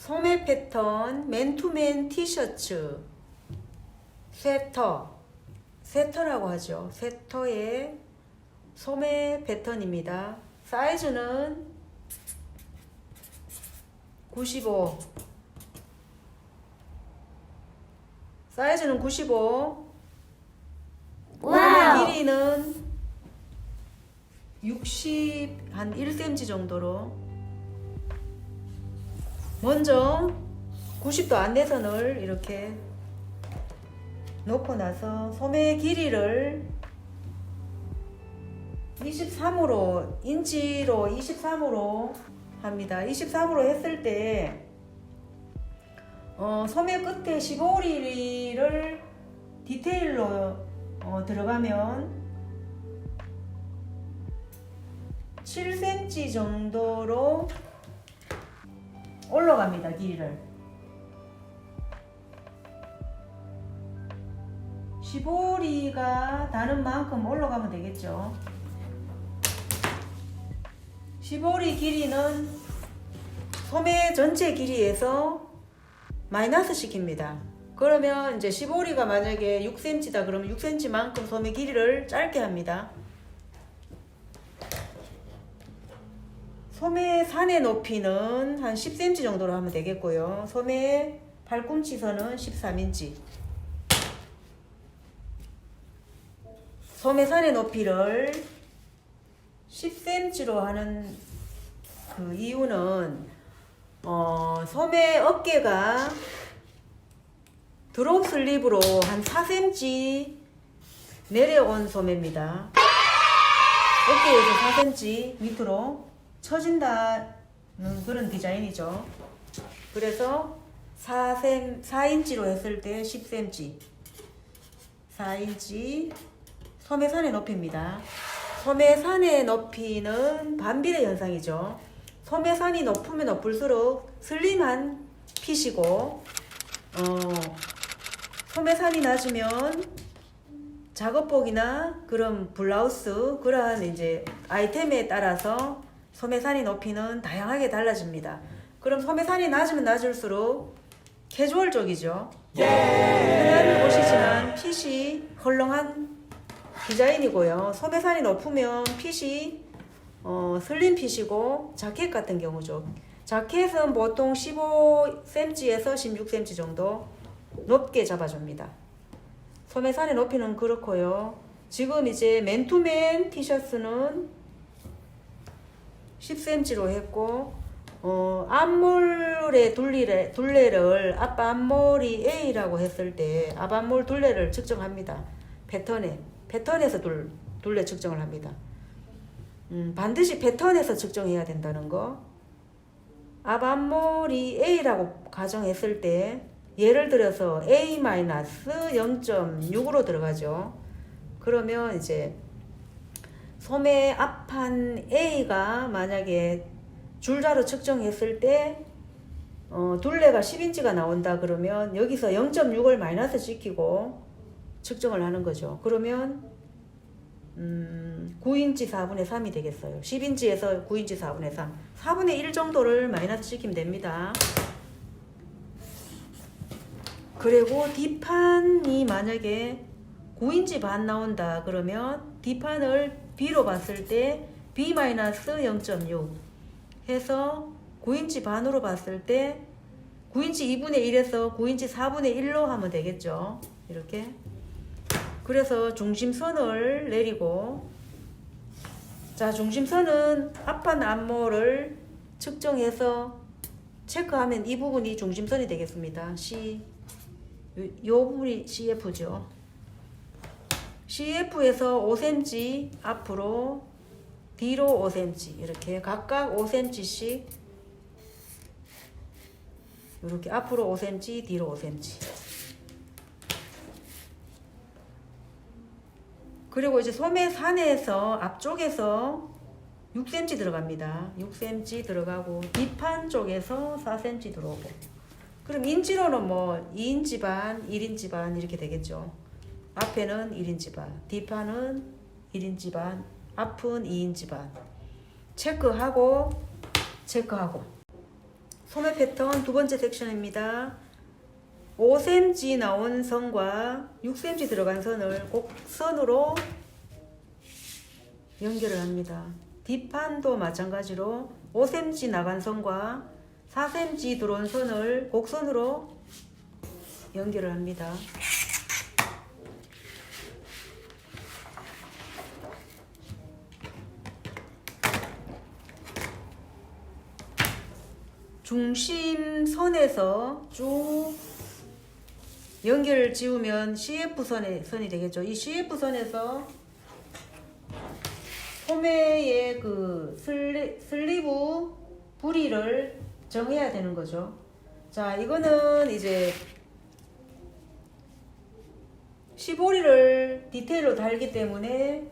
소매 패턴 맨투맨 티셔츠 세터라고 하죠. 세터의 소매 패턴입니다. 사이즈는 95. 사이즈는 95. 와우. 길이는 60, 한 1cm 정도로. 먼저 90도 안내선을 이렇게 놓고 나서 소매 길이를 23으로, 인치로 23으로 합니다. 23으로 했을 때 소매 끝에 15mm를 디테일로 들어가면 7cm 정도로 올라갑니다. 길이를 15리가 다는 만큼 올라가면 되겠죠. 15리 길이는 소매 전체 길이에서 마이너스 시킵니다. 그러면 이제 15리가 만약에 6cm다 그러면 6cm만큼 소매 길이를 짧게 합니다. 소매 산의 높이는 한 10cm 정도로 하면 되겠고요. 소매 팔꿈치선은 13인치. 소매 산의 높이를 10cm로 하는 그 이유는 소매 어깨가 드롭 슬립으로 한 4cm 내려온 소매입니다. 어깨에서 4cm 밑으로 처진다는 그런 디자인이죠. 그래서 4인치로 했을 때 10cm 4인치 소매산의 높이입니다. 소매산의 높이는 반비례 현상이죠. 소매산이 높으면 높을수록 슬림한 핏이고 소매산이 낮으면 작업복이나 그런 블라우스 그러한 이제 아이템에 따라서 소매산의 높이는 다양하게 달라집니다. 그럼 소매산이 낮으면 낮을수록 캐주얼적이죠. 흔한 보시지만 핏이 헐렁한 디자인이고요. 소매산이 높으면 핏이 슬림 핏이고 자켓 같은 경우죠. 자켓은 보통 15cm에서 16cm 정도 높게 잡아줍니다. 소매산의 높이는 그렇고요. 지금 이제 맨투맨 티셔츠는 10cm로 했고 앞몰의 둘레를 앞 앞몰이 A라고 했을 때 앞 앞몰 둘레를 측정합니다. 패턴에서 둘레 측정을 합니다. 반드시 패턴에서 측정해야 된다는 거. 앞 앞몰이 A라고 가정했을 때 예를 들어서 A-0.6으로 들어가죠. 그러면 이제 소매 앞판 A가 만약에 줄자로 측정했을 때 둘레가 10인치가 나온다 그러면 여기서 0.6을 마이너스 시키고 측정을 하는 거죠. 그러면 9인치 4분의 3이 되겠어요. 10인치에서 9인치 4분의 3 4분의 1 정도를 마이너스 시키면 됩니다. 그리고 뒷판이 만약에 9인치 반 나온다 그러면 뒷판을 B로 봤을 때 B-0.6 해서 9인치 반으로 봤을 때 9인치 2분의 1에서 9인치 4분의 1로 하면 되겠죠. 이렇게. 그래서 중심선을 내리고, 자, 중심선은 앞판 앞모를 측정해서 체크하면 이 부분이 중심선이 되겠습니다. 요 부분이 CF죠. CF에서 5cm 앞으로 뒤로 5cm 이렇게 각각 5cm씩 이렇게 앞으로 5cm 뒤로 5cm. 그리고 이제 소매산에서 앞쪽에서 6cm 들어갑니다. 6cm 들어가고 뒷판 쪽에서 4cm 들어오고. 그럼 인치로는 뭐 2인치 반, 1인치 반 이렇게 되겠죠. 앞에는 1인치 반, 뒷판은 1인치 반, 앞은 2인치 반. 체크하고 소매 패턴 두 번째 섹션입니다. 5cm 나온 선과 6cm 들어간 선을 곡선으로 연결을 합니다. 뒷판도 마찬가지로 5cm 나간 선과 4cm 들어온 선을 곡선으로 연결을 합니다. 중심선에서 쭉 연결을 지우면 CF선이 되겠죠. 이 CF선에서 소매의 그 슬리브 부리를 정해야 되는 거죠. 자, 이거는 이제 15리를 디테일로 달기 때문에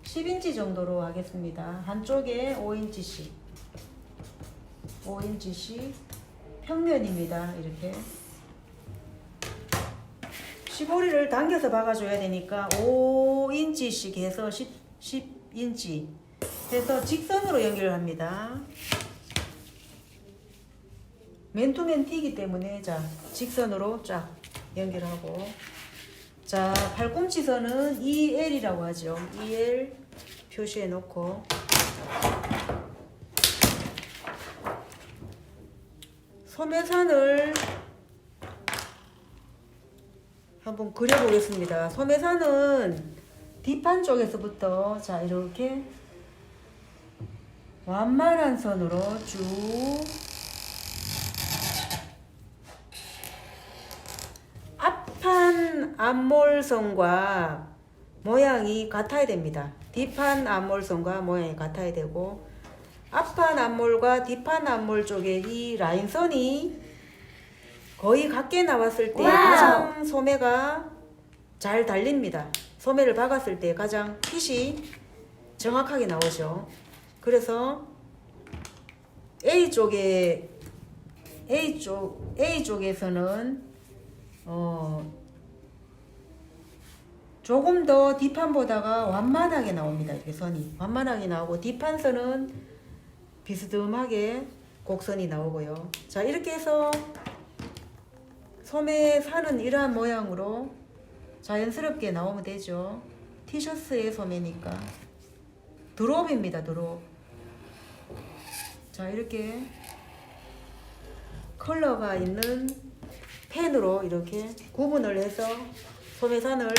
10인치 정도로 하겠습니다. 한쪽에 5인치씩 평면입니다. 이렇게 15리를 당겨서 박아줘야 되니까 5인치씩 해서 10인치 해서 직선으로 연결을 합니다. 맨투맨 티이기 때문에 자 직선으로 쫙 연결하고, 자 팔꿈치선은 2L이라고 하죠. 2L 표시해 놓고 소매산을 한번 그려보겠습니다. 소매산은 뒷판 쪽에서부터 자 이렇게 완만한 선으로 쭉 앞판 앞몰선과 모양이 같아야 됩니다. 뒷판 앞몰선과 모양이 같아야 되고, 앞판 앞몰과 뒷판 앞몰 쪽에 이 라인선이 거의 같게 나왔을 때 가장 소매가 잘 달립니다. 소매를 박았을 때 가장 핏이 정확하게 나오죠. 그래서 A쪽에서는 조금 더 뒷판보다가 완만하게 나옵니다. 이렇게 선이 완만하게 나오고, 뒷판선은 비스듬하게 곡선이 나오고요. 자, 이렇게 해서 소매산은 이러한 모양으로 자연스럽게 나오면 되죠. 티셔츠의 소매니까. 드롭입니다. 드롭. 자, 이렇게 컬러가 있는 펜으로 이렇게 구분을 해서 소매산을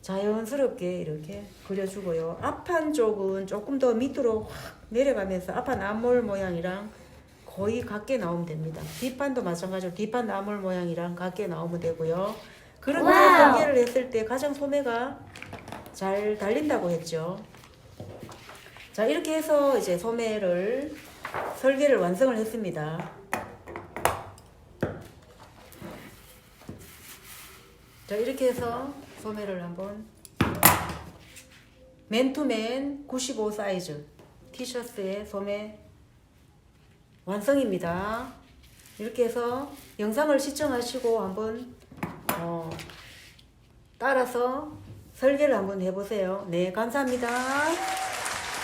자연스럽게 이렇게 그려주고요. 앞판 쪽은 조금 더 밑으로 확 내려가면서 앞판 앞몰 모양이랑 거의 같게 나오면 됩니다. 뒷판도 마찬가지로 뒷판 앞몰 모양이랑 같게 나오면 되고요. 그렇게 설계를 했을 때 가장 소매가 잘 달린다고 했죠. 자, 이렇게 해서 이제 소매를 설계를 완성을 했습니다. 자, 이렇게 해서 소매를 한번 맨투맨 95 사이즈 티셔츠의 소매 완성입니다. 이렇게 해서 영상을 시청하시고 한번 따라서 설계를 한번 해보세요. 네, 감사합니다.